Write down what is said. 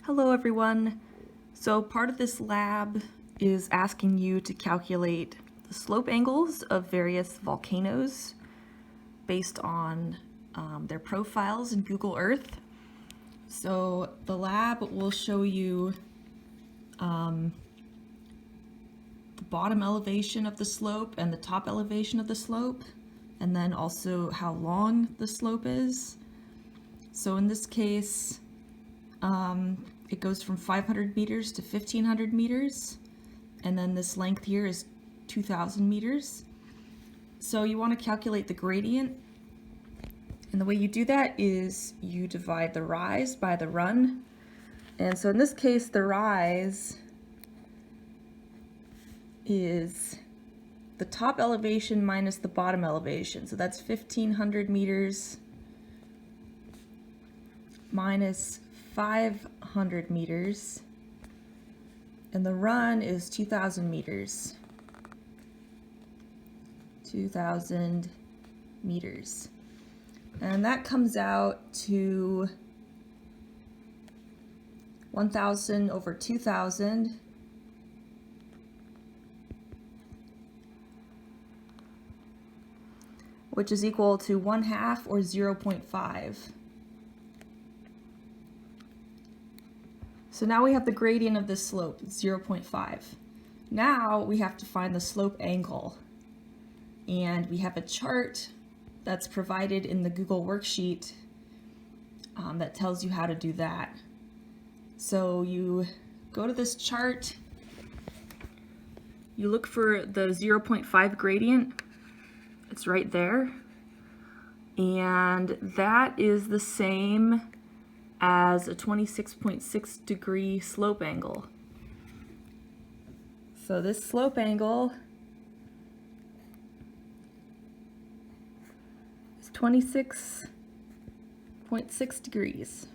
Hello everyone. So part of this lab is asking you to calculate the slope angles of various volcanoes based on their profiles in Google Earth. So the lab will show you the bottom elevation of the slope and the top elevation of the slope, and then also how long the slope is. So in this case, it goes from 500 meters to 1500 meters, and then this length here is 2000 meters. So you want to calculate the gradient, and the way you do that is you divide the rise by the run. And so in this case, the rise is the top elevation minus the bottom elevation. So that's 1500 meters minus 500 meters, and the run is 2000 meters. 2000 meters. And that comes out to 1000 over 2000, which is equal to 1/2 or 0.5. So now we have the gradient of this slope, 0.5. Now we have to find the slope angle. And we have a chart that's provided in the Google worksheet that tells you how to do that. So you go to this chart, you look for the 0.5 gradient, it's right there. And that is the same as a 26.6 degree slope angle. So this slope angle is 26.6 degrees.